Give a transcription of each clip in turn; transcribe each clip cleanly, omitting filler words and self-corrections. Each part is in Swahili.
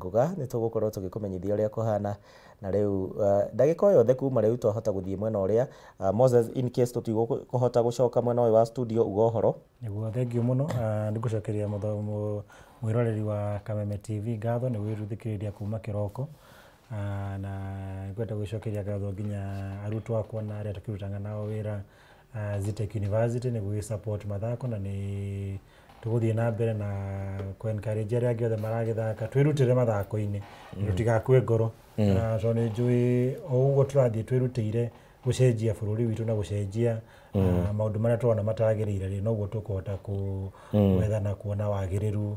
Nguga nĩ tũgũkorwo tũgĩkũmenyithia ũrĩa kũhana na rĩu ndagĩka o yothe kuma rĩu twahota gũthiĩ mwena ũrĩa Moses in case tũtigũhota gũcoka mwena ũyũ wa studio uga ũhoro. Nĩguo thengiũ mũno nĩngũcokeria mwĩroreri wa Kameme Tv ngatho nĩ wĩruthikĩrĩria kuma kĩroko na ngwenda gwĩcokeria ngatho nginya arutwo akwa na arĩa tũkĩrutana nao wĩra Zitech University nĩguo gĩ support mathako na nĩ tũgũthiĩ na mbere na encourage arĩa angĩ othe maragĩthaka twĩrutĩre mathako-inĩ tũtigakue ngoro tondũ nĩ njũĩ o ũguo tũrathiĩ twĩrutĩire gũcenjia bũrũri witũ na gũcenjia maũndũ marĩa tũrona matagĩrĩire noguo tũkũhota gwetha na kuona wagĩrĩru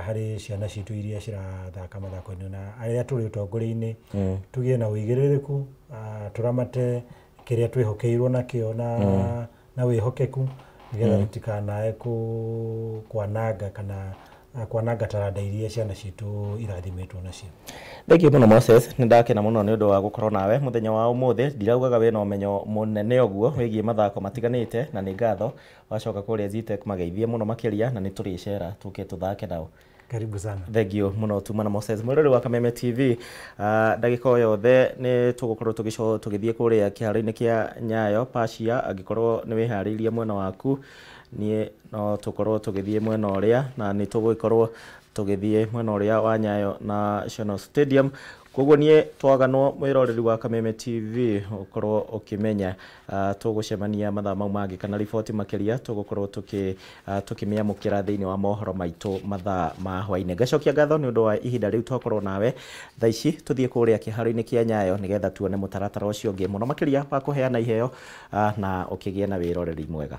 harĩ ciana citũ iria cirathaka mathako-inĩ na arĩa tũrĩ ũtongoria-inĩ tũgĩe na ũigĩrĩrĩku tũramate kĩrĩa twĩhokeirwo nakĩo na wĩhokeku nĩgetha tũtikanae kwananga kana kwananga taranda iria ciana citũ irathimĩtwo nacio. Thengiũ mũno Moses, nĩ ndakena mũno nĩ ũndũ wa gũkorwo nawe mũthenya wa ũmũthĩ. Ndiraugaga wĩna ũmenyo mũnene ũguo wĩgiĩ mathako matiganĩte na nĩ ngatho wacoka kũrĩa Zitech mageithie mũno makĩria na nĩ tũrĩcera tũke tũthake nao. Karibu sana. Thengiũ mũno tuma na Moses mwĩroreri wa Kameme TV. Ndagĩka o yothe nĩ tũgũkorwo tũgĩthiĩ kũrĩa kĩharo-inĩ kĩa Nyayo Pacia angĩkorwo nĩ wĩharĩirie mwena waku niĩ no tũkorwo tũgĩthiĩ mwena ũrĩa na nĩ tũgũkorwo tũgĩthiĩ mwena ũrĩa wa Nyayo National Stadium. Koguo niĩ twaganwo mwĩroreri wa Kameme TV ũkorwo ũkĩmenya tũgũcemania mathaa mau mangĩ kana riboti makĩria tũgũkorwo tũkĩmĩamũkĩra thĩinĩ wa mohoro maitũ mathaa ma hwainĩ. Ngacokia ngatho nĩ ũndũ wa ihinda rĩu twakorwo nawe thaa ici tũthiĩ kũrĩa kĩharo-inĩ kĩa Nyayo nĩgetha tuone mũtaratara ũcio ũngĩ mũno makĩria wa kũheana iheo na ũkĩgĩe na wĩroreri mwega.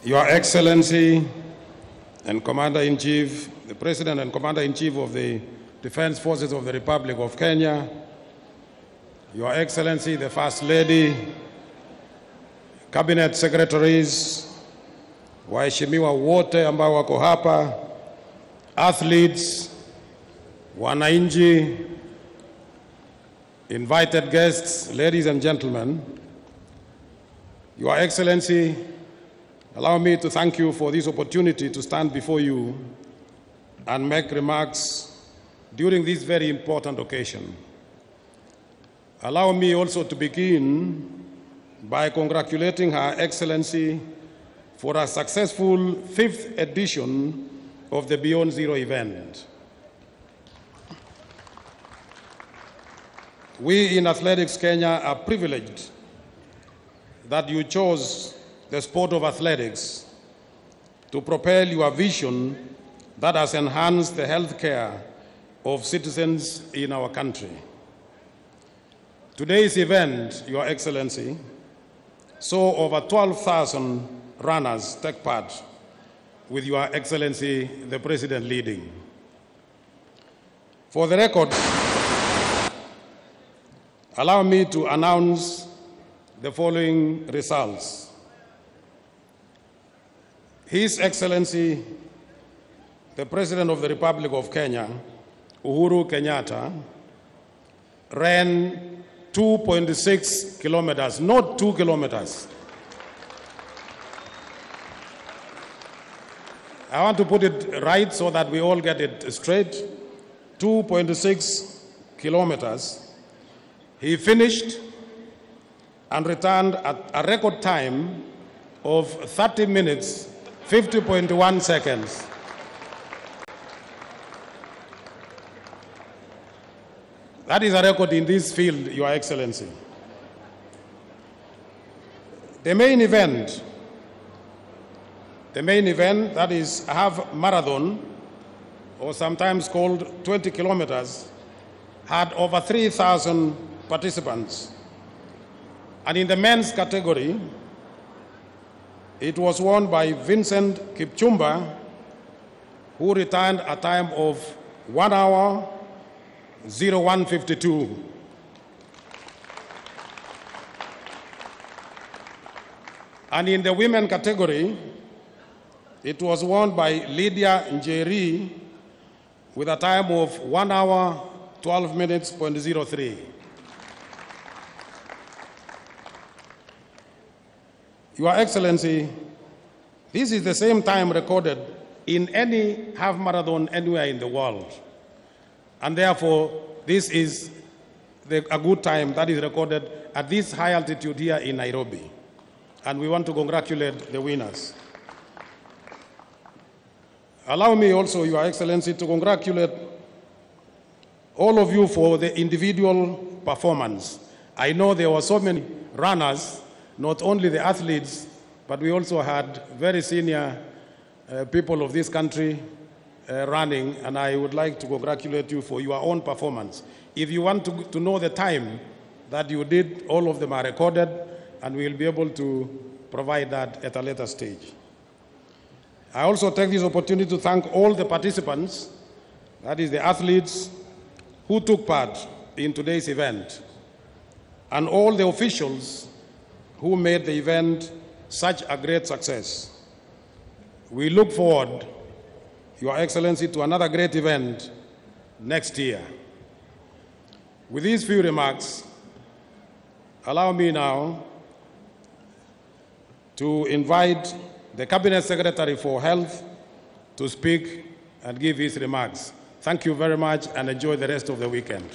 Your Excellency and Commander-in-Chief, the President and Commander-in-Chief of the Defense Forces of the Republic of Kenya, Your Excellency, the First Lady, Cabinet Secretaries, waheshimiwa wote ambao wako hapa, athletes, wananchi, invited guests, ladies and gentlemen, Your Excellency, allow me to thank you for this opportunity to stand before you and make remarks during this very important occasion. Allow me also to begin by congratulating Her Excellency for a successful 5th edition of the Beyond Zero event. We in Athletics Kenya are privileged that you chose the sport of athletics to propel your vision that has enhanced the health care of citizens in our country. Today's event, Your Excellency, saw over 12,000 runners take part, with Your Excellency, the President, leading. For the record, allow me to announce the following results. His Excellency, the President of the Republic of Kenya, Uhuru Kenyatta, ran 2.6 kilometers, not 2 kilometers. I want to put it right so that we all get it straight. 2.6 kilometers. He finished and returned at a record time of 30 minutes, 50.1 seconds. That is a record in this field, Your Excellency. The main event, that is a half marathon, or sometimes called 20 kilometers, had over 3,000 participants. And in the men's category, it was won by Vincent Kipchumba, who returned a time of 1 hour, 01:52. And in the women category, it was won by Lydia Njeri with a time of 1 hour, 12 minutes, 03. Your Excellency, this is the same time recorded in any half marathon anywhere in the world. And therefore, this is a good time that is recorded at this high altitude here in Nairobi. And we want to congratulate the winners. Allow me also, Your Excellency, to congratulate all of you for the individual performance. I know there were so many runners, not only the athletes, but we also had very senior people of this country running, and I would like to congratulate you for your own performance. If you want to know the time that you did, all of them are recorded, and we'll be able to provide that at a later stage. I also take this opportunity to thank all the participants, that is the athletes, who took part in today's event, and all the officials who made the event such a great success. We look forward, Your Excellency, to another great event next year. With these few remarks, allow me now to invite the Cabinet Secretary for Health to speak and give his remarks. Thank you very much and enjoy the rest of the weekend.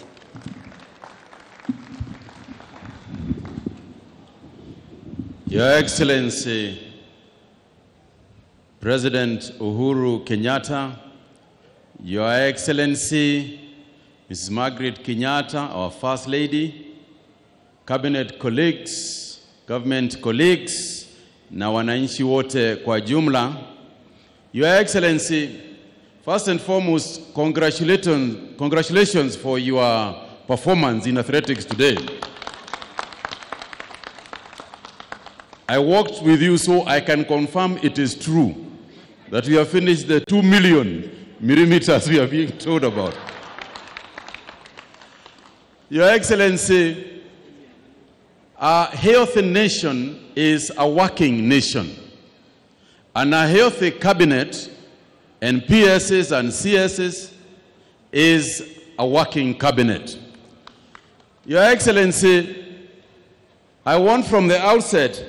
Your Excellency, President Uhuru Kenyatta, Your Excellency, Mrs. Margaret Kenyatta, our First Lady, Cabinet colleagues, government colleagues, na wananchi wote kwa jumla. Your Excellency, first and foremost, congratulations for your performance in athletics today. I worked with you, so I can confirm it is true that we have finished the 2 million millimeters we are being told about. Your Excellency, a healthy nation is a working nation. And a healthy cabinet and PSs and CSs is a working cabinet. Your Excellency, I want from the outset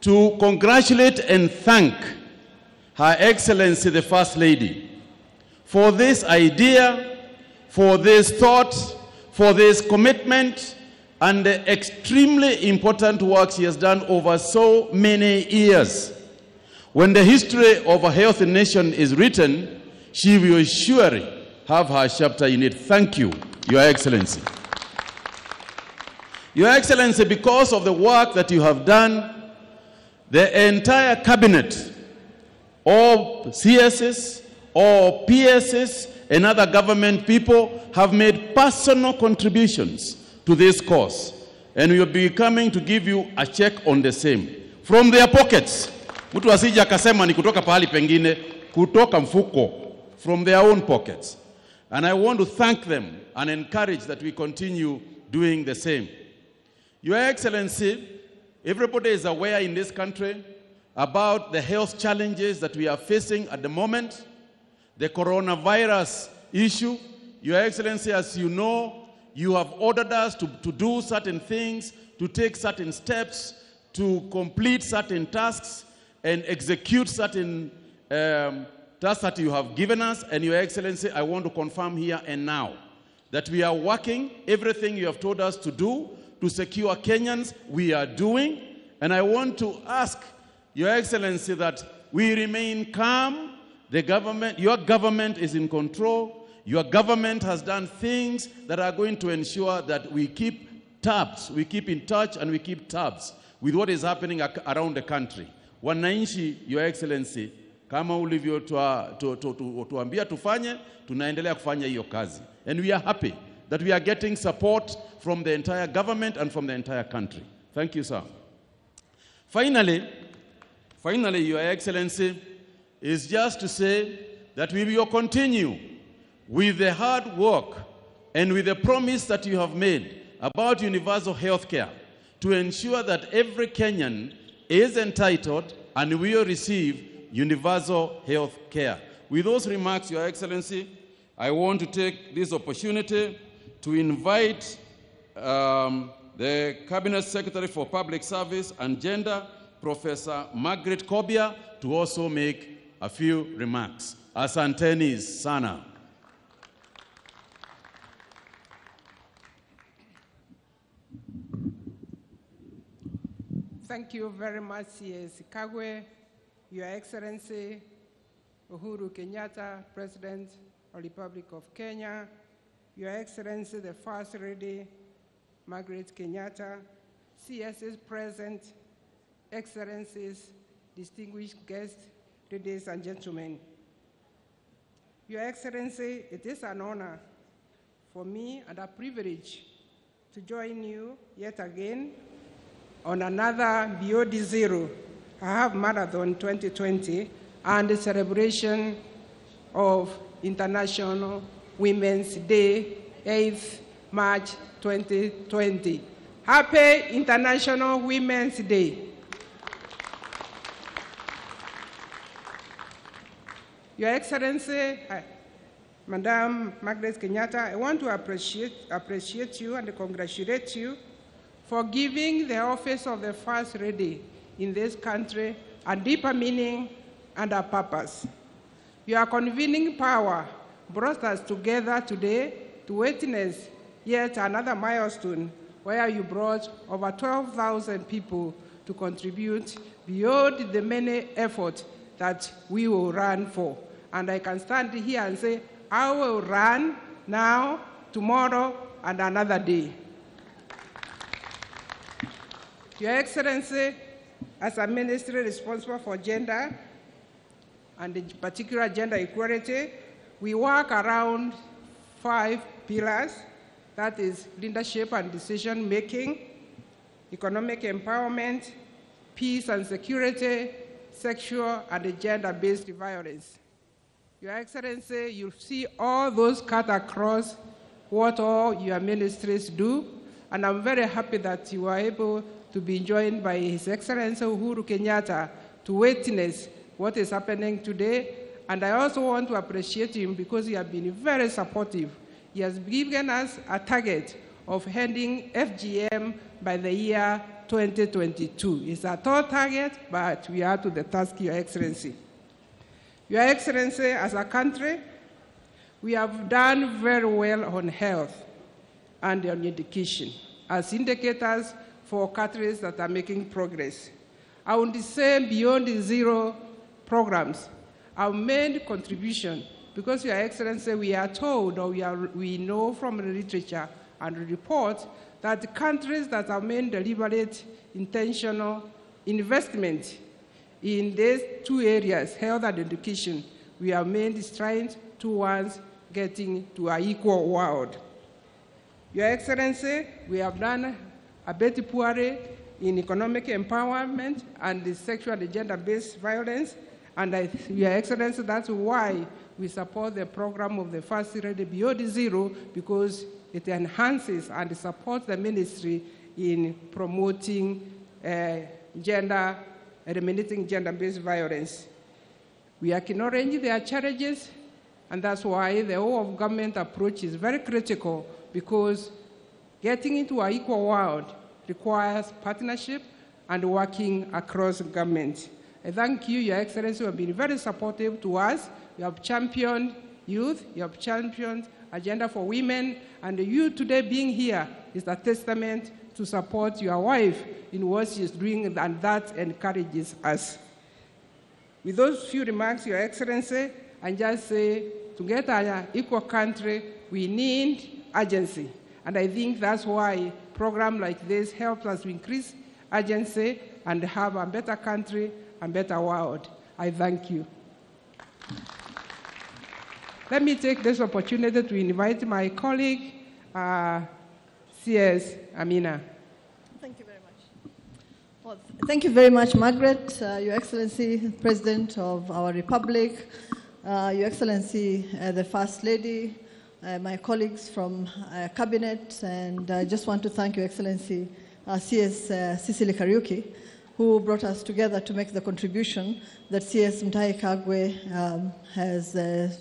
to congratulate and thank Her Excellency the First Lady for this idea, for this thought, for this commitment, and the extremely important work she has done over so many years. When the history of a healthy nation is written, she will surely have her chapter in it. Thank you, Your Excellency. Your Excellency, because of the work that you have done, the entire cabinet, all CSs, all PSs, and other government people have made personal contributions to this cause. And we will be coming to give you a check on the same. From their pockets. Mtu asije akasema ni kutoka pahali pengine, kutoka mfuko, from their own pockets. And I want to thank them and encourage that we continue doing the same. Your Excellency, everybody is aware in this country about the health challenges that we are facing at the moment, the coronavirus issue. Your Excellency, as you know, you have ordered us to do certain things, to take certain steps, to complete certain tasks, and execute certain tasks that you have given us. And Your Excellency, I want to confirm here and now that we are working, everything you have told us to do, to secure Kenyans, we are doing. And I want to ask Your Excellency that we remain calm. The government, your government is in control. Your government has done things that are going to ensure that we keep tabs, we keep in touch and we keep tabs with what is happening around the country. Wananchi, Your Excellency, kama ulivyo tuambia tufanye, tunaendelea kufanya hiyo kazi. And we are happy that we are getting support from the entire government and from the entire country. Thank you, sir. Finally, Your Excellency, is just to say that we will continue with the hard work and with the promise that you have made about universal health care to ensure that every Kenyan is entitled and will receive universal health care. With those remarks, Your Excellency, I want to take this opportunity to invite the Cabinet Secretary for Public Service and Gender, Professor Margaret Kobia, to also make a few remarks. Asanteni sana. Thank you very much, C.S. Kagwe, Your Excellency Uhuru Kenyatta, President of the Republic of Kenya, Your Excellency, the First Lady, Margaret Kenyatta, CS's present, Excellencies, distinguished guests, ladies and gentlemen. Your Excellency, it is an honor for me and a privilege to join you yet again on another Beyond Zero Half Marathon 2020 and the celebration of International Women's Day, 8th March 2020. Happy International Women's Day. Your Excellency, Madam Margaret Kenyatta, I want to appreciate you and congratulate you for giving the office of the First Lady in this country a deeper meaning and a purpose. Your convening power brought us together today to witness yet another milestone where you brought over 12,000 people to contribute beyond the many efforts that we will run for. And I can stand here and say, I will run now, tomorrow, and another day. Your Excellency, as a ministry responsible for gender, and in particular gender equality, we work around 5 pillars, that is leadership and decision-making, economic empowerment, peace and security, sexual and gender-based violence. Your Excellency, you see all those cut across what all your ministries do, and I'm very happy that you are able to be joined by His Excellency Uhuru Kenyatta to witness what is happening today. And I also want to appreciate him because he has been very supportive. He has given us a target of ending FGM by the year 2022. It's a tall target, but we are to the task, Your Excellency. Your Excellency, as a country, we have done very well on health and on education as indicators for countries that are making progress. I would say Beyond Zero programs have made contribution because, Your Excellency, we are told, or we know from the literature and the report, that countries that have made deliberate, intentional investment in these 2 areas, health and education, we have made strides towards getting to an equal world. Your Excellency, we have done a bit poorly in economic empowerment and the sexual and gender-based violence, and Your Excellency, that's why we support the program of the First Lady Beyond Zero, because it enhances and supports the ministry in promoting eliminating gender-based violence. We acknowledge their challenges, and that's why the whole of government approach is very critical, because getting into an equal world requires partnership and working across government. I thank you, Your Excellency, who have been very supportive to us. You have championed youth, you have championed agenda for women, and you today being here is a testament to support your wife in what she's doing, and that encourages us. With those few remarks, Your Excellency, I just say, to get an equal country, we need urgency. And I think that's why programs like this help us to increase urgency and have a better country and better world. I thank you. Let me take this opportunity to invite my colleague, CS Amina. Thank you very much. Well, thank you very much, Margaret, Your Excellency, President of our Republic, Your Excellency, the First Lady, my colleagues from Cabinet, and I just want to thank Your Excellency, CS Cicely Kariuki, who brought us together to make the contribution that CS Mutahi Kagwe has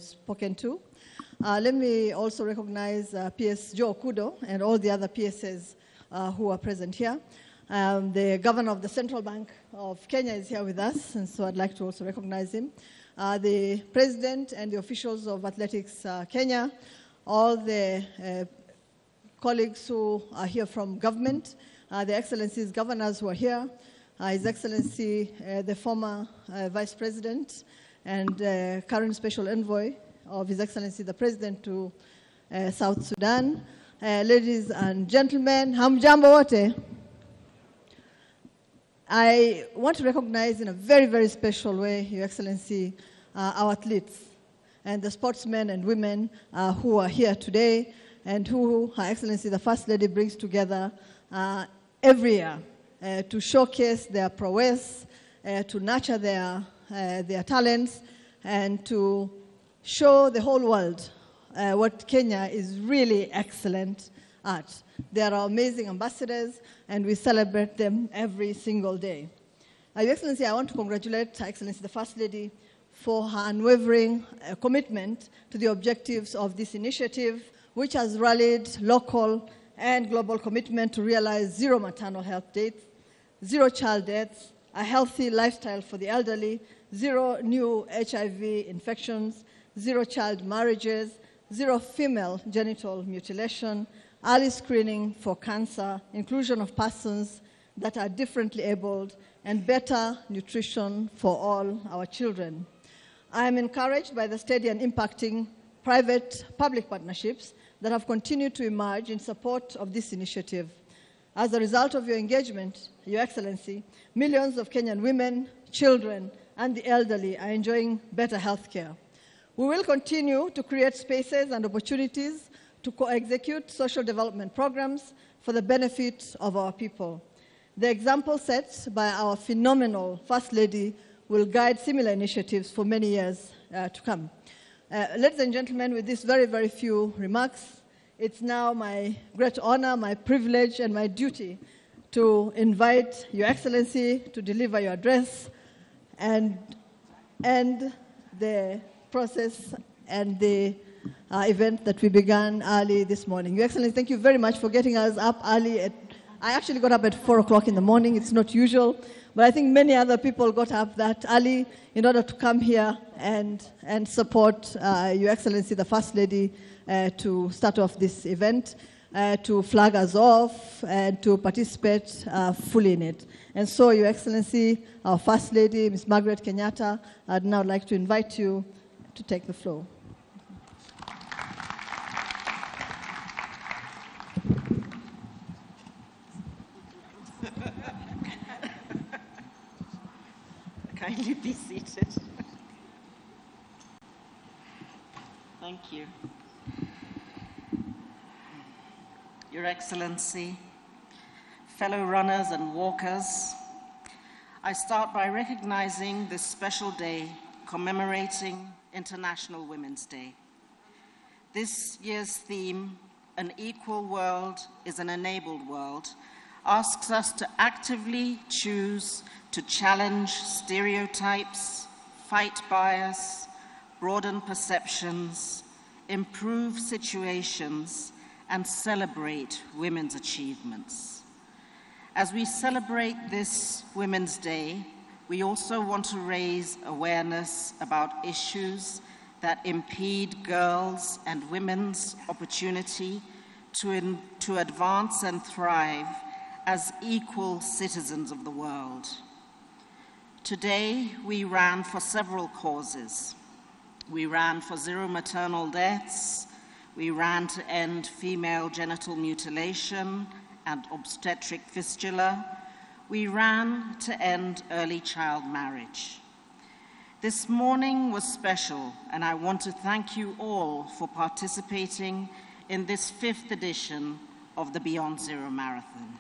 spoken to. Let me also recognize PS Joe Okudo and all the other PSs who are present here. The Governor of the Central Bank of Kenya is here with us, and so I'd like to also recognize him. The President and the officials of Athletics Kenya, all the colleagues who are here from government, the Excellencies Governors who are here, His Excellency, the former Vice President and current Special Envoy of His Excellency the President to South Sudan, ladies and gentlemen, hamjambo wote. I want to recognize in a very, very special way, Your Excellency, our athletes and the sportsmen and women who are here today and who Her Excellency the First Lady brings together every year to showcase their prowess, to nurture their talents, and to show the whole world what Kenya is really excellent at. They are our amazing ambassadors, and we celebrate them every single day. Your Excellency, I want to congratulate Her Excellency the First Lady for her unwavering commitment to the objectives of this initiative, which has rallied local and global commitment to realize zero maternal health deaths, zero child deaths, a healthy lifestyle for the elderly, zero new HIV infections, zero child marriages, zero female genital mutilation, early screening for cancer, inclusion of persons that are differently abled, and better nutrition for all our children. I am encouraged by the steady and impacting private-public partnerships that have continued to emerge in support of this initiative. As a result of your engagement, Your Excellency, millions of Kenyan women, children, and the elderly are enjoying better health care. We will continue to create spaces and opportunities to co-execute social development programs for the benefit of our people. The example set by our phenomenal First Lady will guide similar initiatives for many years to come. Ladies and gentlemen, with these very, very few remarks, it's now my great honor, my privilege, and my duty to invite Your Excellency to deliver your address and end the process and the event that we began early this morning. Your Excellency, thank you very much for getting us up early. I actually got up at 4 o'clock in the morning. It's not usual, but I think many other people got up that early in order to come here and support Your Excellency, the First Lady, to start off this event, to flag us off, and to participate fully in it. And so, Your Excellency, our First Lady, Ms. Margaret Kenyatta, I'd now like to invite you to take the floor. Kindly be seated. Thank you. Your Excellency, fellow runners and walkers, I start by recognizing this special day commemorating International Women's Day. This year's theme, An Equal World is an Enabled World, asks us to actively choose to challenge stereotypes, fight bias, broaden perceptions, improve situations, and celebrate women's achievements. As we celebrate this Women's Day, we also want to raise awareness about issues that impede girls' and women's opportunity to advance and thrive as equal citizens of the world. Today, we ran for several causes. We ran for zero maternal deaths. We ran to end female genital mutilation and obstetric fistula. We ran to end early child marriage. This morning was special, and I want to thank you all for participating in this 5th edition of the Beyond Zero Marathon.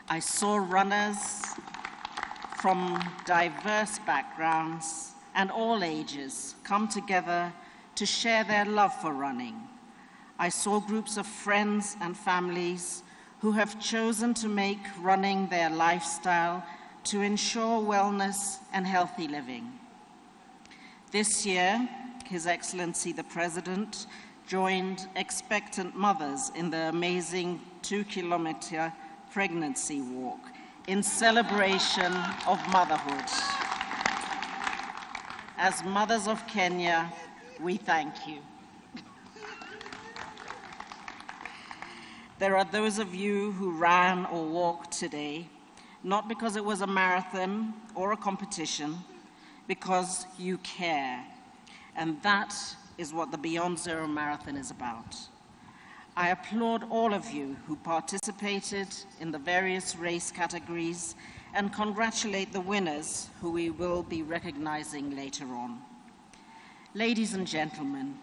I saw runners from diverse backgrounds and all ages come together to share their love for running. I saw groups of friends and families who have chosen to make running their lifestyle to ensure wellness and healthy living. This year, His Excellency the President joined expectant mothers in the amazing 2-kilometer pregnancy walk in celebration of motherhood. As mothers of Kenya, we thank you. There are those of you who ran or walked today, not because it was a marathon or a competition, because you care. And that is what the Beyond Zero Marathon is about. I applaud all of you who participated in the various race categories and congratulate the winners who we will be recognizing later on. Ladies and gentlemen,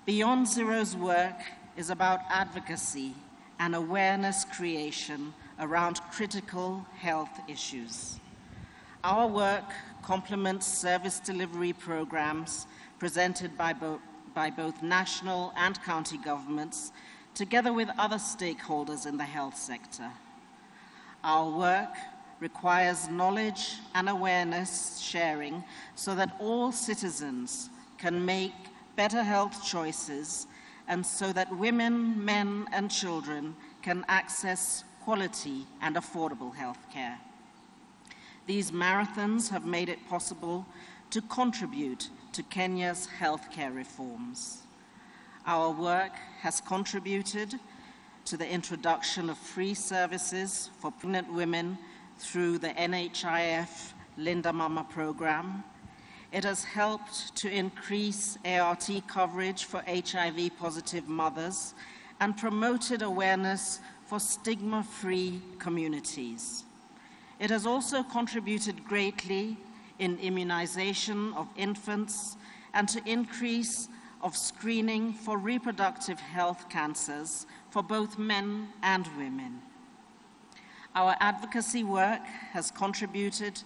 Beyond Zero's work is about advocacy and awareness creation around critical health issues. Our work complements service delivery programs presented by both national and county governments, together with other stakeholders in the health sector. Our work requires knowledge and awareness sharing so that all citizens can make better health choices and so that women, men, and children can access quality and affordable health care. These marathons have made it possible to contribute to Kenya's healthcare reforms. Our work has contributed to the introduction of free services for pregnant women through the NHIF Linda Mama program. It has helped to increase ART coverage for HIV-positive mothers and promoted awareness for stigma-free communities. It has also contributed greatly in immunization of infants and to increase of screening for reproductive health cancers for both men and women. Our advocacy work has contributed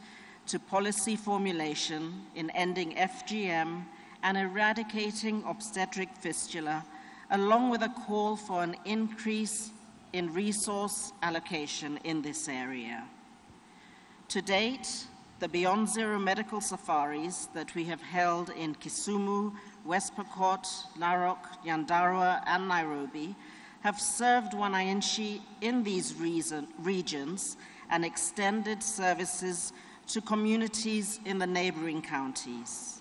to policy formulation in ending FGM and eradicating obstetric fistula, along with a call for an increase in resource allocation in this area. To date, the Beyond Zero medical safaris that we have held in Kisumu, West Pokot, Narok, Nyandarua, and Nairobi have served wananchi in these regions and extended services to communities in the neighboring counties.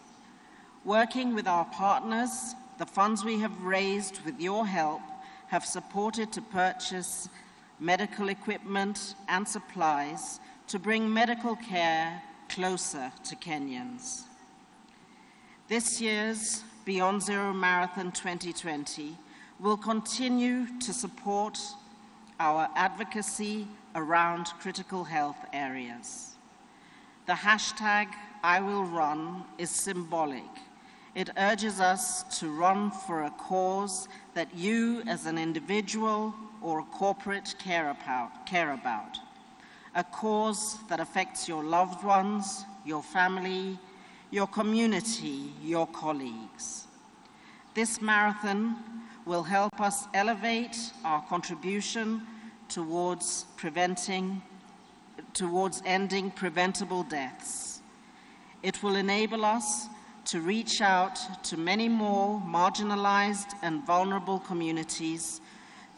Working with our partners, the funds we have raised with your help have supported to purchase medical equipment and supplies to bring medical care closer to Kenyans. This year's Beyond Zero Marathon 2020 will continue to support our advocacy around critical health areas. The hashtag #IWillRun is symbolic. It urges us to run for a cause that you as an individual or a corporate care about. A cause that affects your loved ones, your family, your community, your colleagues. This marathon will help us elevate our contribution towards ending preventable deaths. It will enable us to reach out to many more marginalized and vulnerable communities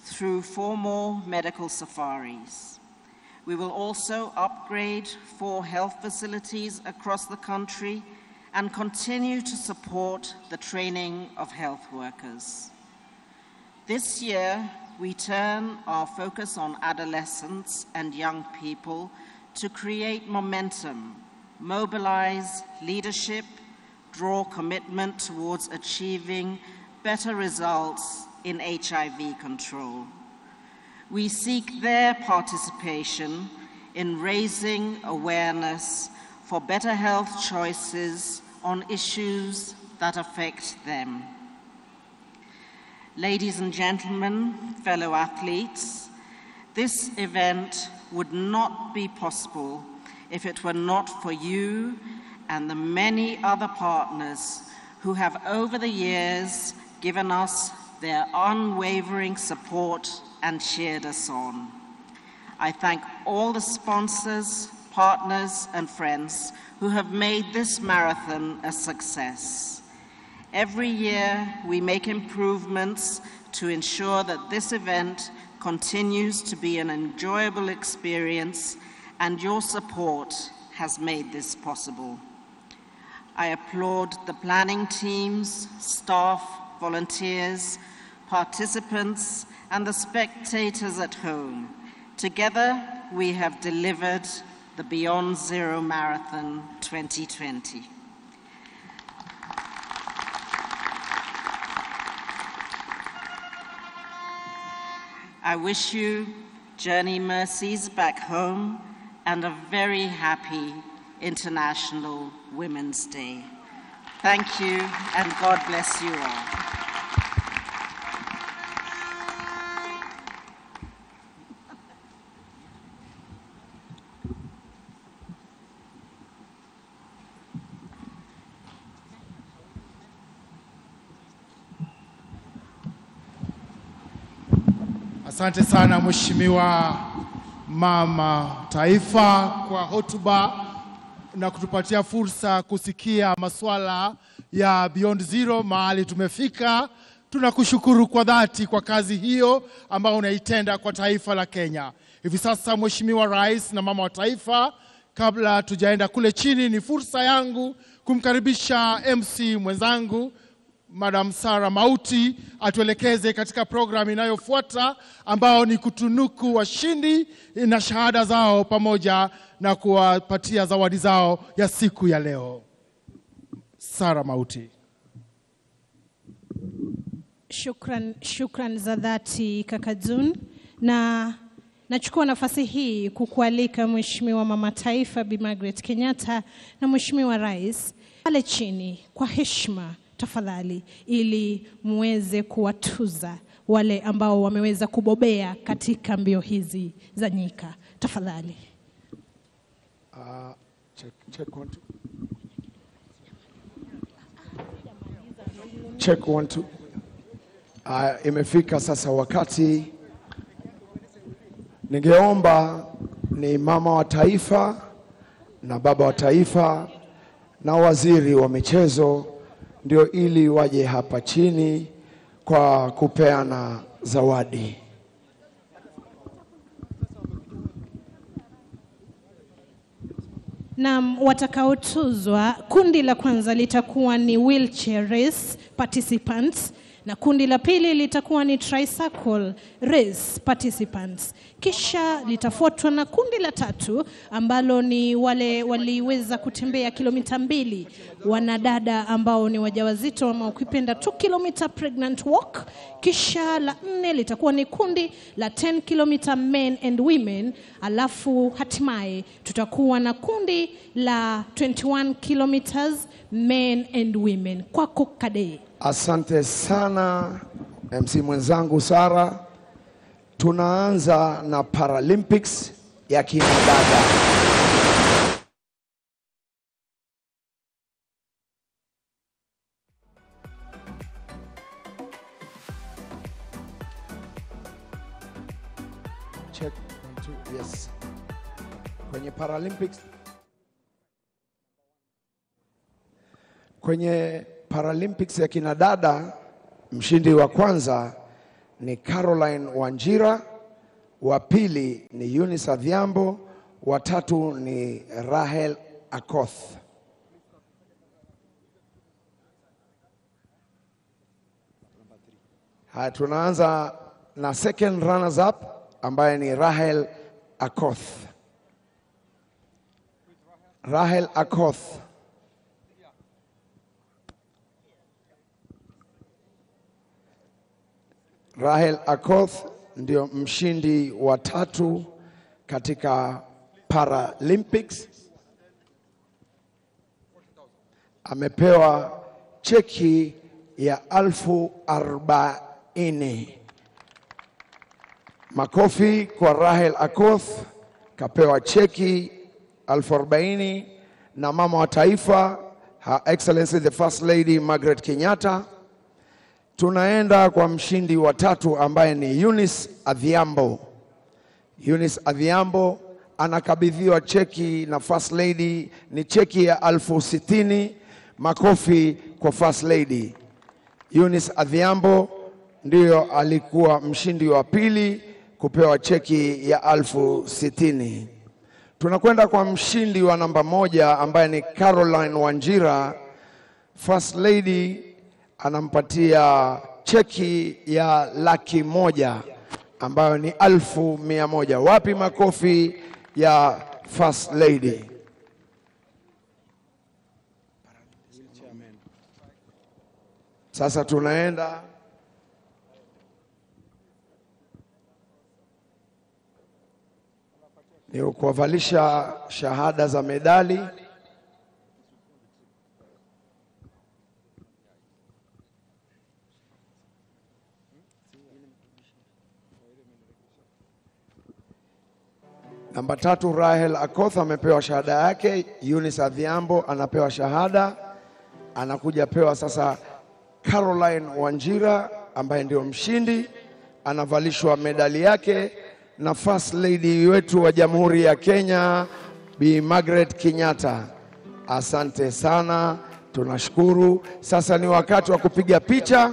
through 4 more medical safaris. We will also upgrade 4 health facilities across the country and continue to support the training of health workers. This year, we turn our focus on adolescents and young people to create momentum, mobilize leadership, draw commitment towards achieving better results in HIV control. We seek their participation in raising awareness for better health choices on issues that affect them. Ladies and gentlemen, fellow athletes, this event would not be possible if it were not for you and the many other partners who have over the years given us their unwavering support and cheered us on. I thank all the sponsors, partners, and friends who have made this marathon a success. Every year, we make improvements to ensure that this event continues to be an enjoyable experience, and your support has made this possible. I applaud the planning teams, staff, volunteers, participants, and the spectators at home. Together, we have delivered the Beyond Zero Marathon 2020. I wish you journey mercies back home and a very happy International Women's Day. Thank you, and God bless you all. Asante sana Mheshimiwa Mama Taifa kwa hotuba na kutupatia fursa kusikia masuala ya Beyond Zero mahali tumefika. Tunakushukuru kwa dhati kwa kazi hiyo ambayo unaitenda kwa taifa la Kenya. Hivi sasa Mheshimiwa Rais na Mama wa Taifa, kabla tujaenda kule chini, ni fursa yangu kumkaribisha MC mwenzangu Madam Sara Mauti atuelekeze katika programu inayofuata ambao ni kutunuku washindi na shahada zao pamoja na kuwapatia zawadi zao ya siku ya leo. Sara Mauti. Shukran za dhati kaka June, na nachukua nafasi hii kukualika Mheshimiwa Mama Taifa Bi Margaret Kenyatta na Mheshimiwa Rais pale chini kwa heshima tafadhali, ili muweze kuwatuza wale ambao wameweza kubobea katika mbio hizi za nyika. Tafadhali. Check one, two. Check one, two. Imefika sasa wakati, ningeomba ni Mama wa Taifa na Baba wa Taifa na Waziri wa Michezo ndio ili waje hapa chini kwa kupeana zawadi. Na watakaotuzwa, kundi la kwanza litakuwa ni wheelchair race participants na kundi la pili litakuwa ni tricycle race participants. Kisha litafuatwa na kundi la tatu ambalo ni wale waliweza kutembea kilomita 2, wanadada ambao ni wajawazito ama ukipenda 2 kilomita pregnant walk. Kisha la 4 litakuwa ni kundi la 10 kilomita men and women, alafu hatimaye tutakuwa na kundi la 21 kilometers men and women. Kwako Kade. Asante sana MC mwenzangu Sara. Tunaanza na Paralympics ya kina dada. Check 1 2. Yes. Kwenye Paralympics ya kina dada, mshindi wa kwanza ni Caroline Wanjira, wa pili ni Eunice Adhiambo, wa tatu ni Rahel Akoth. Tunaanza na second runners up ambaye ni Rahel Akoth. Rahel Akoth. Rahel Akoth ndio mshindi wa 3 katika Paralympics. Amepewa cheki ya 40,000. Makofi kwa Rahel Akoth, kapewa cheki 40,000 na Mama wa Taifa, Her Excellency the First Lady Margaret Kenyatta. Tunaenda kwa mshindi wa 3 ambaye ni Eunice Adhiambo. Eunice Adhiambo anakabidhiwa cheki na First Lady, ni cheki ya 60,000. Makofi kwa First Lady. Eunice Adhiambo ndio alikuwa mshindi wa 2 kupewa cheki ya 60,000. Tunakwenda kwa mshindi wa namba 1 ambaye ni Caroline Wanjira. First Lady anampatia cheki ya 100,000 ambayo ni 100,100. Wapi makofi ya First Lady. Sasa tunaenda ni kuwavalisha shahada za medali. Namba 3 Rahel Akoth amepewa shahada yake. Eunice Adhiambo anapewa shahada. Anakuja pewa sasa Caroline Wanjira ambaye ndio mshindi, anavalishwa medali yake na First Lady wetu wa Jamhuri ya Kenya Bi Margaret Kenyatta. Asante sana, tunashukuru. Sasa ni wakati wa kupiga picha,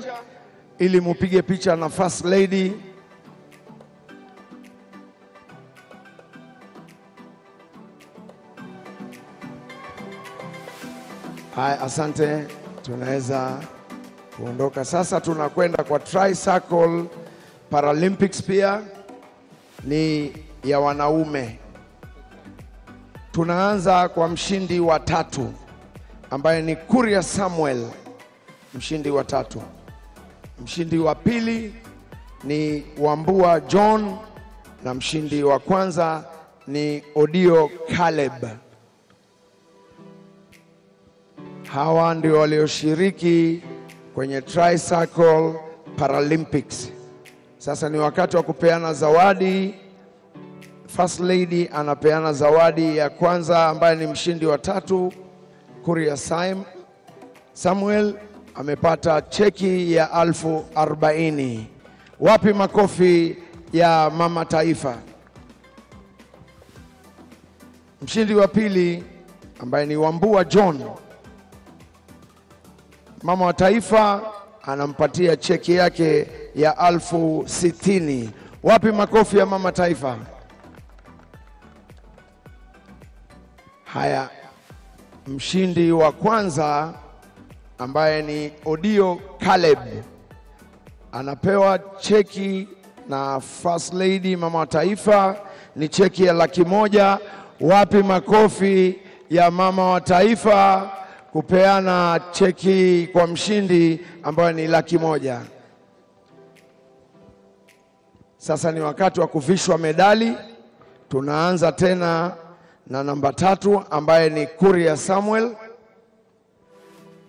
ili mupige picha na First Lady. Hai, asante, tunaweza kuondoka sasa. Tunakwenda kwa Tricycle Paralympics, pia ni ya wanaume. Tunaanza kwa mshindi wa 3 ambaye ni Kuria Samuel, mshindi wa 3. Mshindi wa 2 ni Wambua John na mshindi wa kwanza ni Odio Caleb. Hawa ndio walioshiriki kwenye Tricycle Paralympics. Sasa ni wakati wa kupeana zawadi. First Lady anapeana zawadi ya kwanza ambaye ni mshindi wa 3 Kuria Samuel, amepata cheki ya 40,000. Wapi makofi ya mama taifa? Mshindi wa 2 ambaye ni Wambua John, mama wa taifa anampatia cheki yake ya 60,000. Wapi makofi ya mama taifa? Haya, mshindi wa kwanza ambaye ni Odio Caleb anapewa cheki na First Lady mama wa taifa, ni cheki ya 100,000. Wapi makofi ya mama wa taifa kupeana cheki kwa mshindi ambaye ni 100,000. Sasa ni wakati wa kuvishwa medali. Tunaanza tena na namba 3 ambaye ni Kuria Samuel.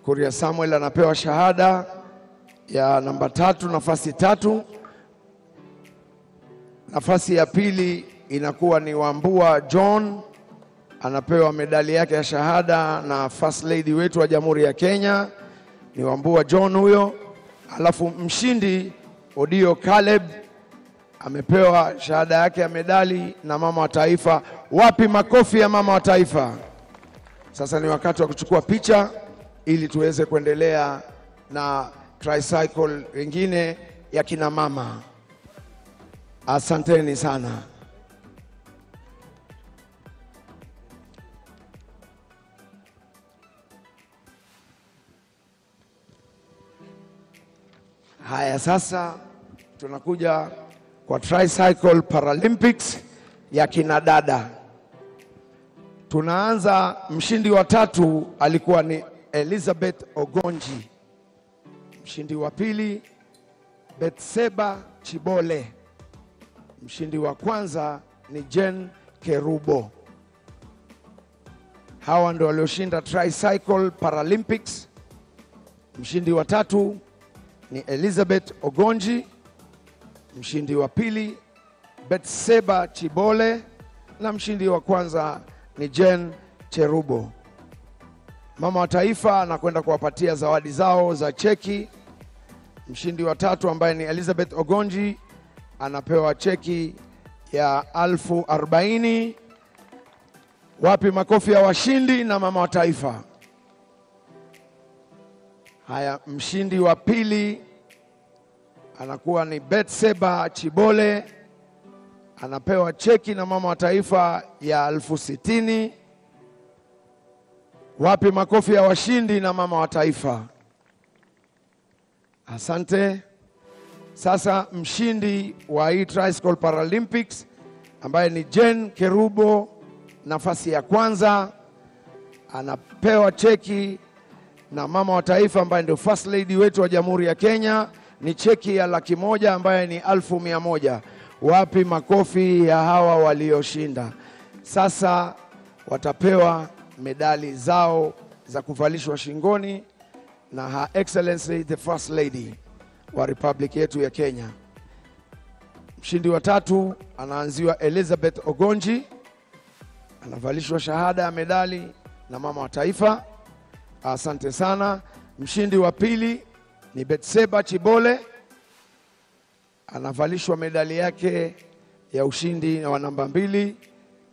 Kuria Samuel anapewa shahada ya namba 3, nafasi 3. Nafasi ya 2 inakuwa ni Wambua John, anapewa medali yake ya shahada na First Lady wetu wa Jamhuri ya Kenya, ni Wambua John huyo. Alafu mshindi Odio Caleb amepewa shahada yake ya medali na mama wa taifa. Wapi makofi ya mama wa taifa? Sasa ni wakati wa kuchukua picha ili tuweze kuendelea na tricycle wengine ya kina mama. Asanteni sana. Haya, sasa tunakuja kwa Tricycle Paralympics ya kina dada. Tunaanza, mshindi wa 3 alikuwa ni Elizabeth Ogonji. Mshindi wa 2 Betseba Chibole. Mshindi wa kwanza ni Jen Kerubo. Hawa ndio walioshinda Tricycle Paralympics. Mshindi wa 3 ni Elizabeth Ogonji. Mshindi wa 2 Betseba Chibole na mshindi wa kwanza ni Jen Cherubo. Mama wa taifa anakwenda kuwapatia zawadi zao za cheki. Mshindi wa 3 ambaye ni Elizabeth Ogonji anapewa cheki ya 40,000. Wapi makofi ya washindi na mama wa taifa? Haya, mshindi wa 2 anakuwa ni Betseba Chibole, anapewa cheki na mama wa taifa ya 60,000. Wapi makofi ya washindi na mama wa taifa? Asante. Sasa mshindi wa hii Tricycle Paralympics ambaye ni Jen Kerubo nafasi ya kwanza anapewa cheki na mama wa taifa ambaye ndio first lady wetu wa Jamhuri ya Kenya, ni cheki ya $100,000 ambaye ni 100,000. Wapi makofi ya hawa walioshinda? Sasa watapewa medali zao za kuvalishwa shingoni na Her Excellency the First Lady wa Republic yetu ya Kenya. Mshindi wa 3 anaanziwa Elizabeth Ogonji, anavalishwa shahada ya medali na mama wa taifa. Asante sana. Mshindi wa 2 ni Betseba Chibole, anavalishwa medali yake ya ushindi wa namba 2.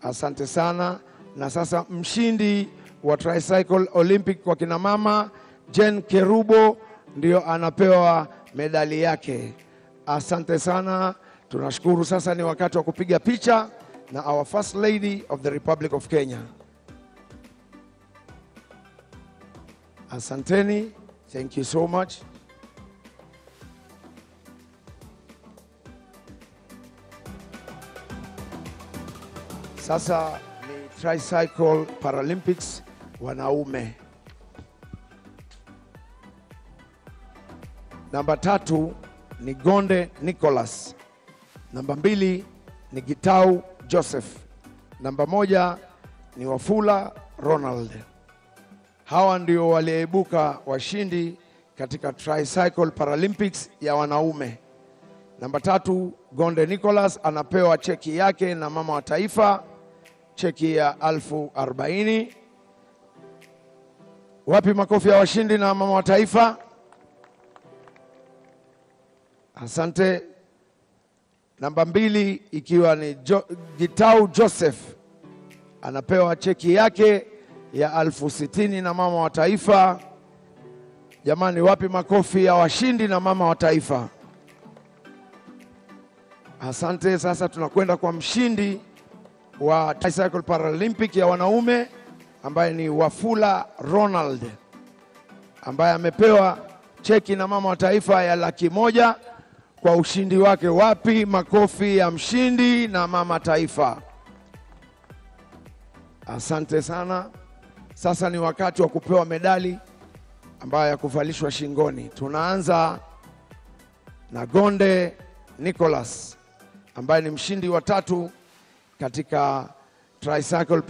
Asante sana. Na sasa mshindi wa tricycle Olympic kwa kina mama Jen Kerubo ndio anapewa medali yake. Asante sana. Tunashukuru. Sasa ni wakati wa kupiga picha na our First Lady of the Republic of Kenya. Asanteni. Thank you so much. Sasa ni tricycle Paralympics wanaume. Namba 3 ni Gonde Nicholas. Namba 2 ni Gitau Joseph. Namba 1 ni Wafula Ronald. Hawa ndio waliibuka washindi katika tricycle Paralympics ya wanaume. Namba 3 Gonde Nicholas anapewa cheki yake na mama wa taifa, cheki ya 40,000. Wapi makofi ya washindi na mama wa taifa? Asante. Namba 2 ikiwa ni Gitau Joseph, anapewa cheki yake ya 60,000 na mama wa taifa. Jamani, wapi makofi ya washindi na mama wa taifa? Asante. Sasa tunakwenda kwa mshindi wa tricycle Paralympic ya wanaume ambaye ni Wafula Ronald, ambaye amepewa cheki na mama wa taifa ya $100,000 kwa ushindi wake. Wapi makofi ya mshindi na mama taifa? Asante sana. Sasa ni wakati wa kupewa medali ambayo ya kuvalishwa shingoni. Tunaanza na Gonde Nicholas ambaye ni mshindi wa 3 katika tricycle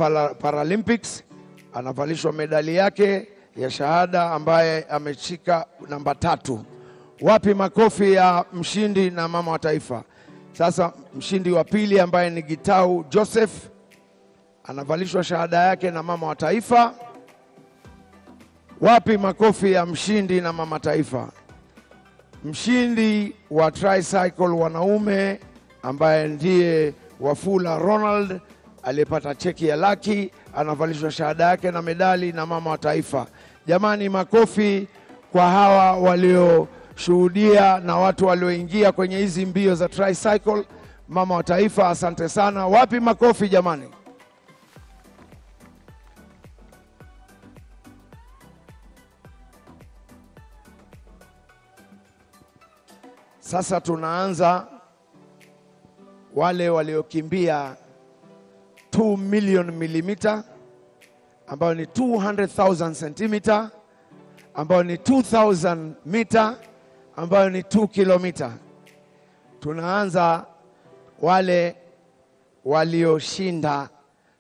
Paralympics. Anavalishwa medali yake ya shahada ambaye ameshika namba 3. Wapi makofi ya mshindi na mama wa taifa? Sasa mshindi wa 2 ambaye ni Gitau Joseph anavalishwa shahada yake na mama wa taifa. Wapi makofi ya mshindi na mama taifa? Mshindi wa tricycle wanaume ambaye ndiye Wafula Ronald aliyepata cheki ya $100,000 anavalishwa shahada yake na medali na mama wa taifa. Jamani, makofi kwa hawa walioshuhudia na watu walioingia kwenye hizi mbio za tricycle mama wa taifa. Asante sana. Wapi makofi jamani? Sasa tunaanza wale waliokimbia 2 million millimeter ambao ni 200,000 centimeter, ambao ni 2,000 meter, ambao ni 2 kilomita. Tunaanza wale walioshinda.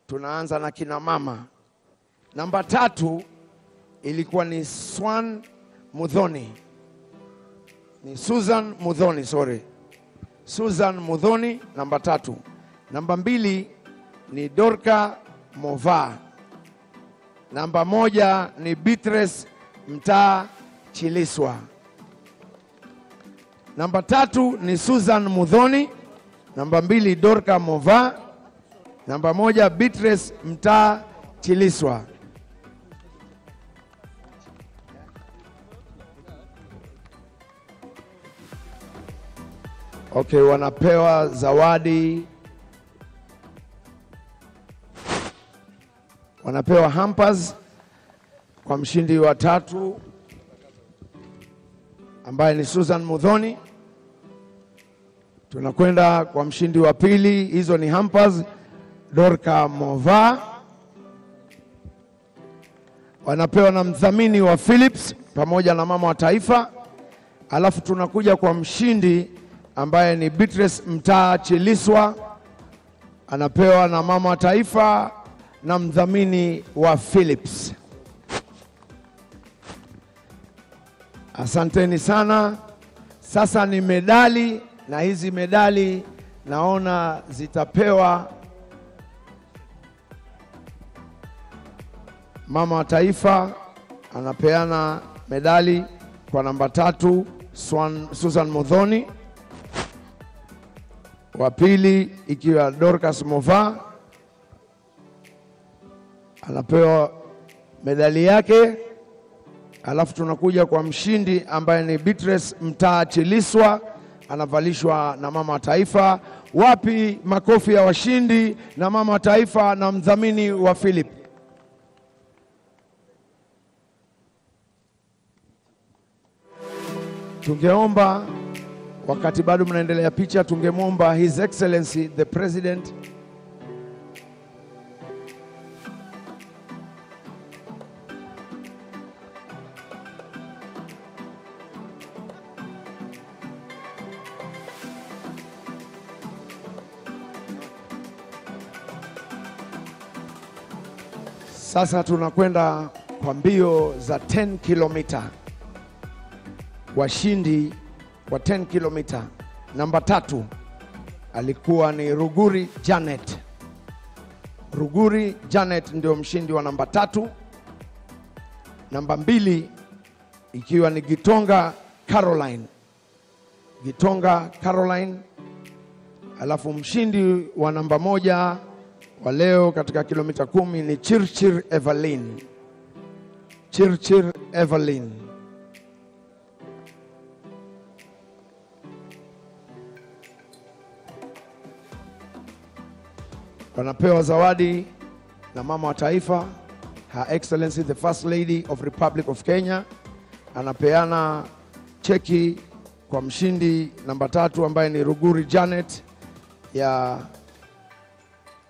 Tunaanza na kina mama. Namba 3 ilikuwa ni Swan Mudhoni. Ni Susan Mudhoni, sorry. Susan Mudhoni namba 3. Namba 2 ni Dorka Mova. Namba 1 ni Beatrice Mtaa Chiliswa. Namba 3 ni Susan Mudhoni. Namba 2 Dorka Mova. Namba 1 Beatrice Mtaa Chiliswa. Okay, wanapewa zawadi. Wanapewa hampers kwa mshindi wa 3 ambaye ni Susan Mudhoni. Tunakwenda kwa mshindi wa 2. Hizo ni hampers Dorka Mova, wanapewa na mdhamini wa Philips pamoja na mama wa taifa. Alafu tunakuja kwa mshindi ambaye ni Beatrice Mtaa Chiliswa, anapewa na mama wa taifa na mdhamini wa Philips. Asanteni sana. Sasa ni medali, na hizi medali naona zitapewa mama wa taifa. Anapeana medali kwa namba 3 Susan Modhoni, wa pili ikiwa Dorcas Mova, anapewa medali yake. Alafu tunakuja kwa mshindi ambaye ni Beatrice Mtaa Chiliswa, anavalishwa na mama wa taifa. Wapi makofi ya washindi na mama wa taifa na mdhamini wa Philip? Tungeomba wakati bado mnaendelea picha, tungemwomba His Excellency the President Sasa tunakwenda kwa mbio za 10 kilomita. Washindi wa 10 kilomita, namba 3 alikuwa ni Ruguri Janet. Ruguri Janet ndio mshindi wa namba 3. Namba 2 ikiwa ni Gitonga Caroline. Gitonga Caroline. Alafu mshindi wa namba 1 wa leo katika kilomita 10 ni Chirchir Evelyn. Chirchir Evelyn. Wanapewa zawadi na mama wa taifa, Her Excellency the First Lady of Republic of Kenya. Anapeana cheki kwa mshindi namba 3 ambaye ni Ruguri Janet ya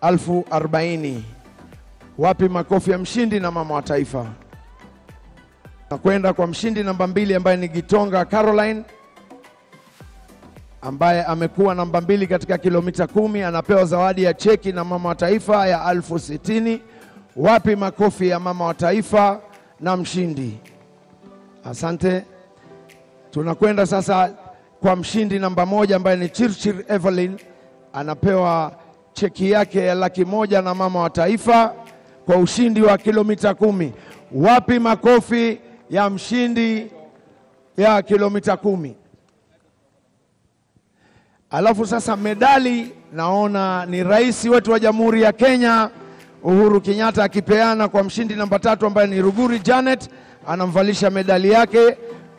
40,000. Wapi makofi ya mshindi na mama wa taifa? Nakwenda kwa mshindi namba 2 ambaye ni Gitonga Caroline, ambaye amekuwa namba 2 katika kilomita 10. Anapewa zawadi ya cheki na mama wa taifa ya 60,000. Wapi makofi ya mama wa taifa na mshindi? Asante. Tunakwenda sasa kwa mshindi namba 1 ambaye ni Chirchir Evelyn. Anapewa cheki yake ya 100,000 na mama wa taifa kwa ushindi wa kilomita 10. Wapi makofi ya mshindi ya kilomita 10? Alafu sasa medali naona ni rais wetu wa Jamhuri ya Kenya Uhuru Kenyatta akipeana kwa mshindi namba 3 ambaye ni Ruguri Janet, anamvalisha medali yake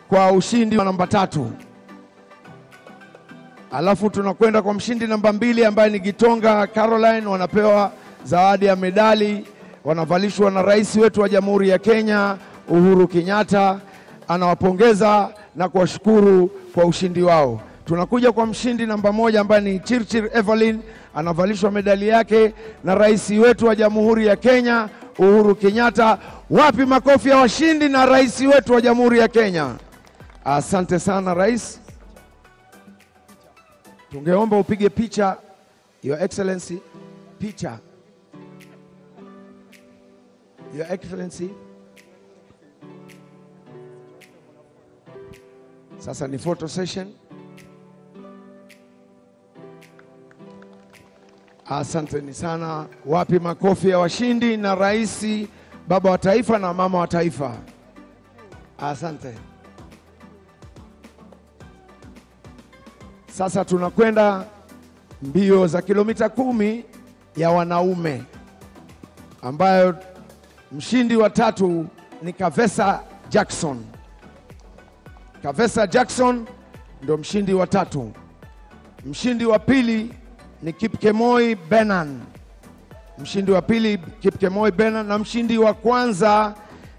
kwa ushindi wa namba 3. Alafu tunakwenda kwa mshindi namba 2 ambaye ni Gitonga Caroline, wanapewa zawadi ya medali, wanavalishwa na rais wetu wa Jamhuri ya Kenya Uhuru Kenyatta, anawapongeza na kuwashukuru kwa ushindi wao. Tunakuja kwa mshindi namba 1 ambaye ni Chirchir Evelyn, anavalishwa medali yake na rais wetu wa Jamhuri ya Kenya Uhuru Kenyatta. Wapi makofi ya washindi na rais wetu wa Jamhuri ya Kenya? Asante sana rais. Tungeomba upige picha, Your Excellency, picha. Your Excellency. Sasa ni photo session. Asanteni sana. Wapi makofi ya washindi na rais, baba wa taifa na mama wa taifa? Asante. Sasa tunakwenda mbio za kilomita 10 ya wanaume, ambayo mshindi wa 3 ni Kavesa Jackson. Kavesa Jackson ndio mshindi wa 3. Mshindi wa 2 ni Kipkemoi Benan. Mshindi wa 2 Kipkemoi Benan, na mshindi wa 1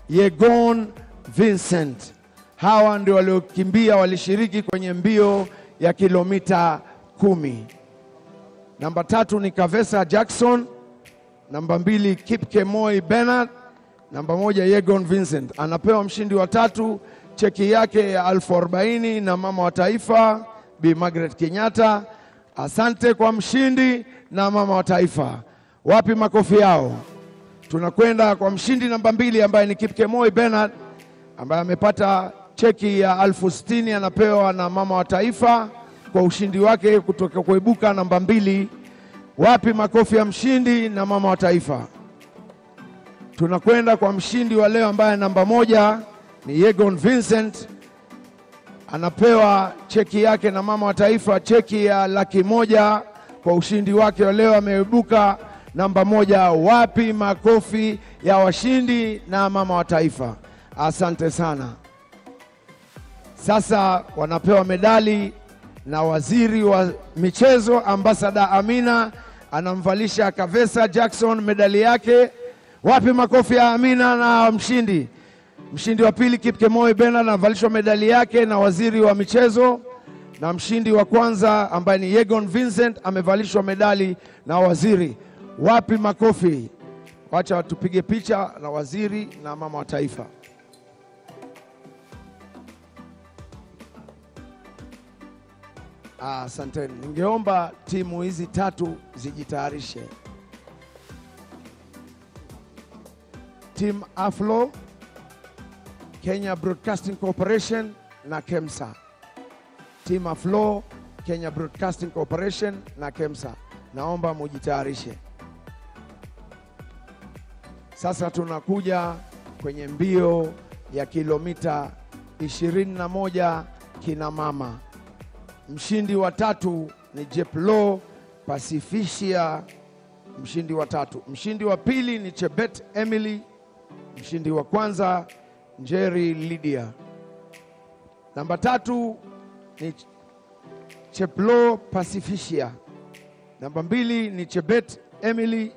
Yegon Vincent. Hawa ndio waliokimbia, walishiriki kwenye mbio ya kilomita 10. Namba 3 ni Kavesa Jackson, namba 2 Kipkemoi Bernard, namba 1 Yegon Vincent. Anapewa mshindi wa 3 cheki yake ya 40,000 na mama wa taifa Bi Margaret Kenyatta. Asante kwa mshindi na mama wa taifa. Wapi makofi yao? Tunakwenda kwa mshindi namba 2 ambaye ni Kipkemoi Bernard ambaye amepata cheki ya 60,000 anapewa na mama wa taifa kwa ushindi wake kutoka kuibuka namba 2. Wapi makofi ya mshindi na mama wa taifa? Tunakwenda kwa mshindi wa leo ambaye namba 1 ni Yegon Vincent, anapewa cheki yake na mama wa taifa, cheki ya 100,000 kwa ushindi wake wa leo, ameibuka namba 1. Wapi makofi ya washindi na mama wa taifa? Asante sana. Sasa wanapewa medali na waziri wa michezo Ambassador Amina anamvalisha Kavesa Jackson medali yake. Wapi makofi ya Amina na mshindi? Mshindi wa 2 Kipkemoi Bernard anavalishwa medali yake na waziri wa michezo, na mshindi wa kwanza ambaye ni Yegon Vincent amevalishwa medali na waziri. Wapi makofi? Wacha tupige picha na waziri na mama wa taifa. Asante. Ningeomba timu hizi 3 zijitayarishe. Team Aflo, Kenya Broadcasting Corporation na KEMSA. Team Aflo, Kenya Broadcasting Corporation na KEMSA. Naomba mujitayarishe. Sasa tunakuja kwenye mbio ya kilomita 21 kina mama. Mshindi wa 3 ni Jeplo Pacificia, mshindi wa 3. Mshindi wa 2 ni Chebet Emily, mshindi wa kwanza Njeri Lydia. Namba 3 ni Cheplo Pacificia, namba 2 ni Chebet Emily,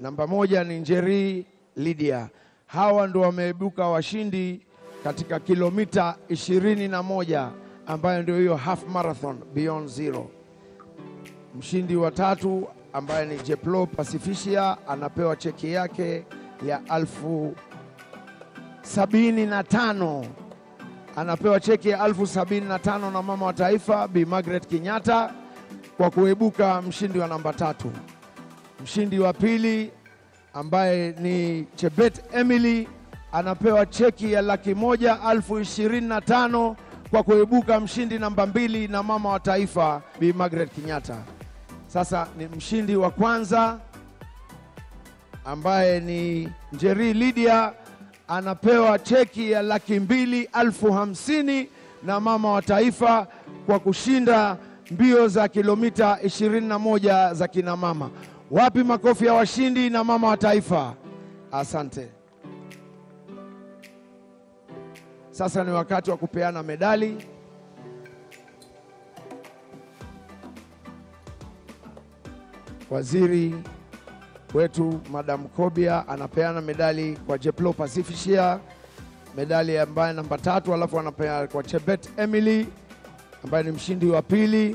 namba 1 ni Njeri Lydia. Hawa ndio wameibuka washindi katika kilomita 21 ambayo ndio hiyo half marathon beyond zero. Mshindi wa 3 ambaye ni Jeplo Pacificia anapewa cheki yake ya 75,000. Anapewa cheki ya 75,000 na mama wa taifa Bi Margaret Kenyatta kwa kuibuka mshindi wa namba 3. Mshindi wa 2 ambaye ni Chebet Emily anapewa cheki ya 125,000 kwa kuibuka mshindi namba 2 na mama wa taifa Bi Margaret Kenyatta. Sasa ni mshindi wa kwanza ambaye ni Njeri Lydia anapewa cheki ya 250,000 na mama wa taifa kwa kushinda mbio za kilomita 21 za kina mama. Wapi makofi ya washindi na mama wa taifa? Asante. Sasa ni wakati wa kupeana medali. Waziri wetu Madam Kobia anapeana medali kwa Jeplo Pacificia, medali ambaye namba 3, alafu anapeana kwa Chebet Emily ambaye ni mshindi wa 2,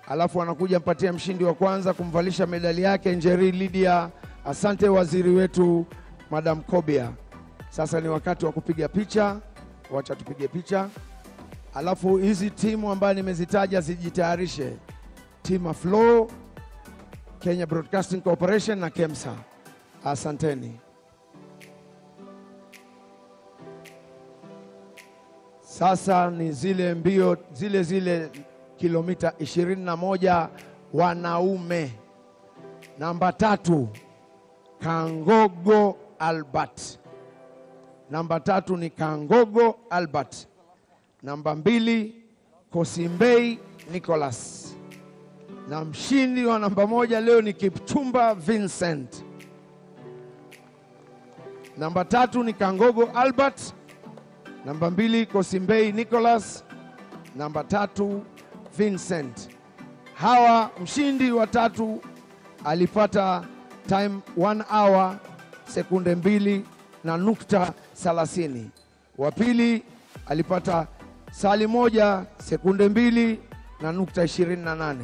alafu anakuja mpatia mshindi wa kwanza kumvalisha medali yake Njeri Lydia. Asante waziri wetu Madam Kobia. Sasa ni wakati wa kupiga picha. Wacha tupige picha. Alafu hizi timu ambazo nimezitaja zijitayarishe. Team Flow, Kenya Broadcasting Corporation na KEMSA. Asanteni. Sasa ni zile mbio zile kilomita 21 wanaume. Namba 3 Kangogo Albert. Namba 3 ni Kangogo Albert. Namba 2 Kosimbei Nicholas. Na mshindi wa namba 1 leo ni Kipchumba Vincent. Namba 3 ni Kangogo Albert. Namba 2 Kosimbei Nicholas. Namba 3 Vincent. Hawa mshindi wa 3 alipata time 1 hour sekunde 2 na nukta 30. Wa pili alipata sali 1 sekunde 2 na nukta 28.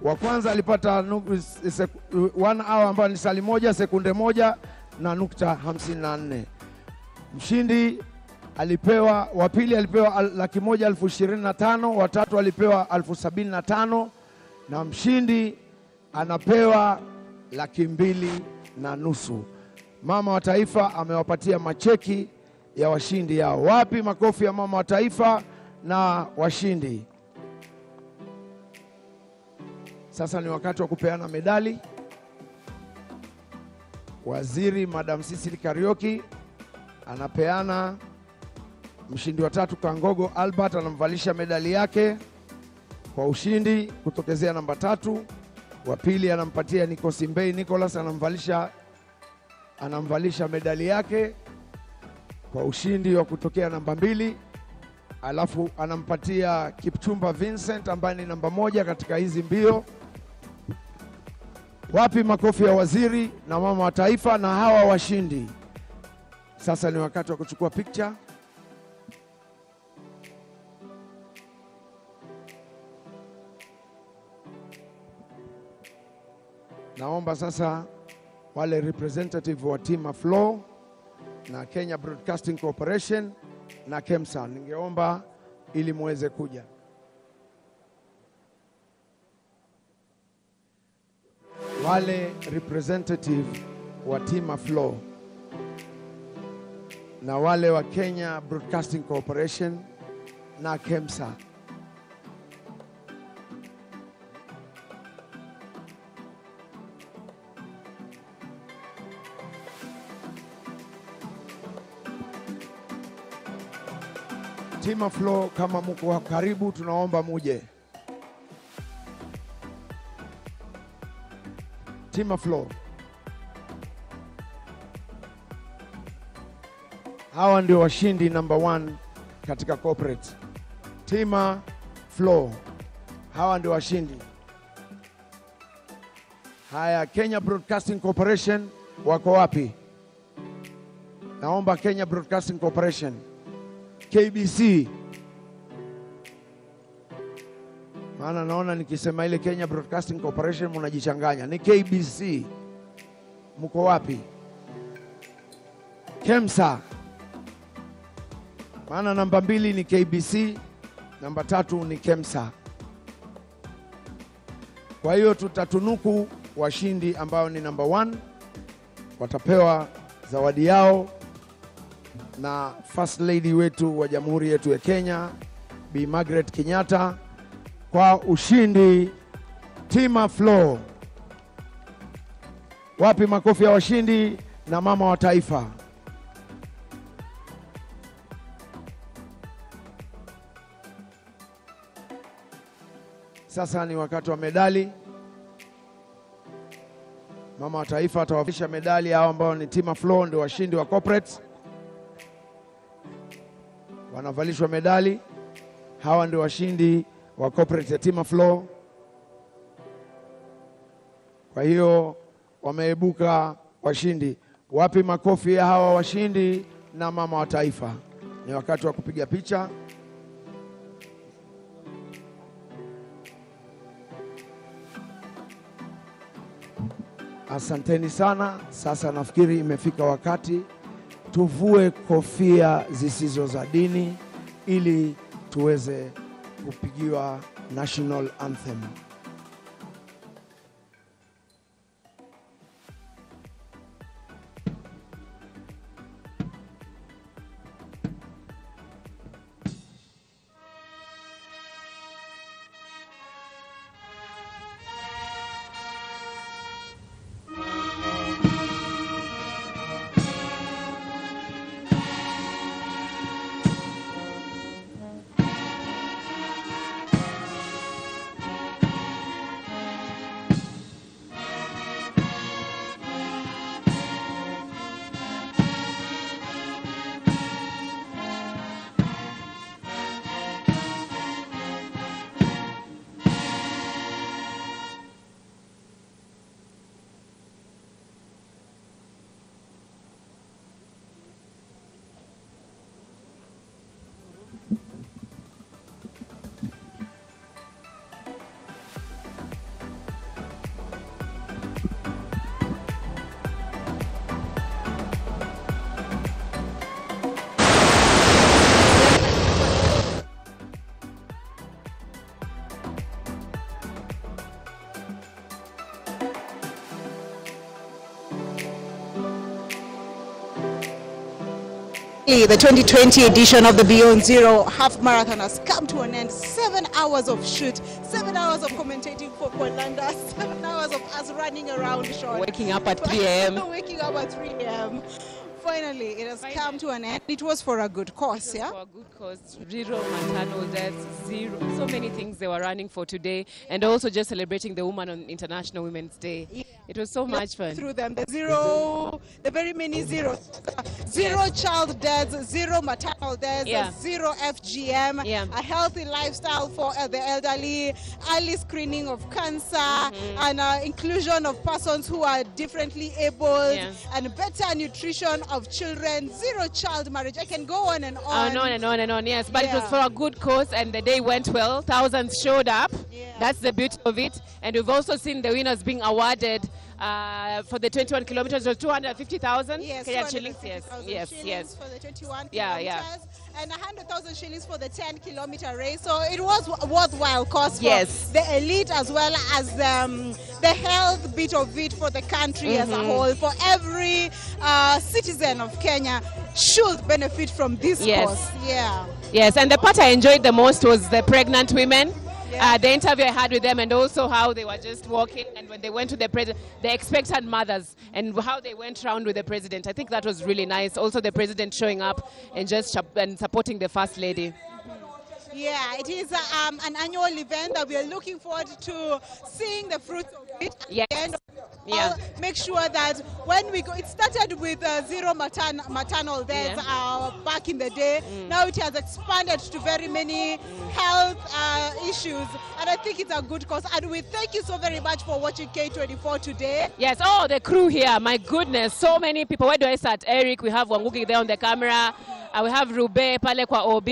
Wa kwanza alipata 1 hour ambayo ni sali moja sekunde 1.54. Mshindi alipewa, wa pili alipewa 1,125,000, wa tatu alipewa 75,000 na mshindi anapewa 2,250,000. Mama wa Taifa amewapatia macheki ya washindi yao. Wapi makofi ya mama wa Taifa na washindi? Sasa ni wakati wa kupeana medali. Waziri Madam Sisili Kariuki anapeana mshindi wa tatu Kangogo Albert, anamvalisha medali yake kwa ushindi kutokezea namba 3. Wa pili anampatia Nikosimbei Nicholas, anamvalisha medali yake kwa ushindi wa kutokea namba 2. Alafu anampatia Kipchumba Vincent ambaye ni namba 1 katika hizi mbio. Wapi makofi ya waziri na mama wa Taifa na hawa washindi? Sasa ni wakati wa kuchukua picture. Naomba sasa wale representative wa Team Flow na Kenya Broadcasting Corporation na KEMSA, ningeomba ili muweze kuja. Wale representative wa Team Flow na wale wa Kenya Broadcasting Corporation na KEMSA. Team Flow, kama mko karibu, tunaomba muje. Team Flow, hawa ndio washindi number 1 katika corporate. Team Flow, hawa ndio washindi. Haya, Kenya Broadcasting Corporation wako wapi? Naomba Kenya Broadcasting Corporation, KBC. Maana naona nikisema ile Kenya Broadcasting Corporation mnajichanganya. Ni KBC. Mko wapi? KEMSA. Maana namba 2 ni KBC, namba 3 ni KEMSA. Kwa hiyo tutatunuku washindi ambao ni namba 1, watapewa zawadi yao na First Lady wetu wa Jamhuri yetu ya Kenya, Bi Margaret Kenyatta, kwa ushindi Team Flow. Wapi makofi ya washindi na mama wa Taifa? Sasa ni wakati wa medali. Mama wa Taifa atawavisha medali hao ambao ni Team Flow, ndio washindi wa corporate. Wanavalishwa medali. Hawa ndio washindi wa corporate ya Team Flow. Kwa hiyo wameibuka washindi. Wapi makofi ya hawa washindi na mama wa Taifa? Ni wakati wa kupiga picha. Asanteni sana. Sasa nafikiri imefika wakati tuvue kofia zisizo za dini ili tuweze kupigiwa national anthem. The 2020 edition of the Beyond Zero Half Marathon has come to an end. 7 hours of shoot, 7 hours of commentating for Landa, 7 hours of us running around, Sean. Waking up at 3 a.m. Waking up at 3 a.m. Finally, it has come to an end. It was for a good cause, yeah? For a good cause. Zero maternal deaths, zero. So many things they were running for today, and also just celebrating the woman on International Women's Day. Yeah. It was so much fun. Through them, the very many zeros. Zero child deaths, zero maternal deaths, zero FGM, a healthy lifestyle for the elderly, early screening of cancer, and inclusion of persons who are differently abled, and better nutrition of children, zero child marriage. I can go on and on. On and on and on, yes. But it was for a good cause, and the day went well. Thousands showed up. That's the beauty of it. And we've also seen the winners being awarded for the 21 kilometers of 250,000 Kenyan shillings. Yes. For the 21 kilometers. And 100,000 shillings for the 10-kilometer race. So it was a worthwhile cause for the elite as well as the health bit of it for the country as a whole. For every citizen of Kenya should benefit from this cause. Yes, and the part I enjoyed the most was the pregnant women. The interview I had with them, and also how they were just walking, and when they went to the president, the expectant mothers, and how they went around with the president. I think that was really nice. Also the president showing up and just supporting the First Lady. Yeah, it is an annual event that we are looking forward to seeing the fruits of it at the end. Make sure that when we go, it started with zero maternal deaths back in the day. Now it has expanded to very many health issues, and I think it's a good cause. And we thank you so very much for watching K24 today. Yes, the crew here, my goodness, so many people. Where do I start? Eric, we have Wanguki there on the camera. We have Rube pale kwa OB.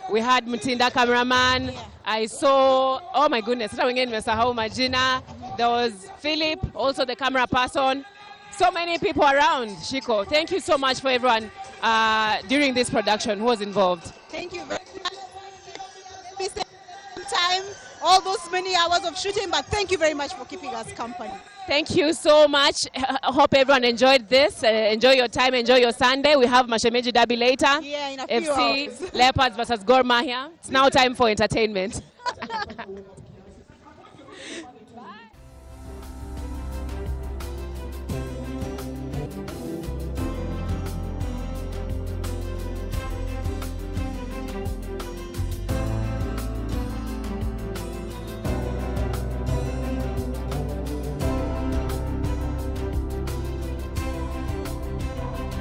We had Mutinda cameraman. I saw, oh my goodness, there was Philip, also the camera person. So many people around, Shiko. Thank you so much for everyone during this production who was involved. Thank you very much. Time, all those many hours of shooting, but thank you very much for keeping us company. Thank you so much. I hope everyone enjoyed this. Enjoy your time, enjoy your Sunday. We have Mashemeji Derby later. Yeah, in a few FC, hours. Leopards versus Gor Mahia. It's now time for entertainment.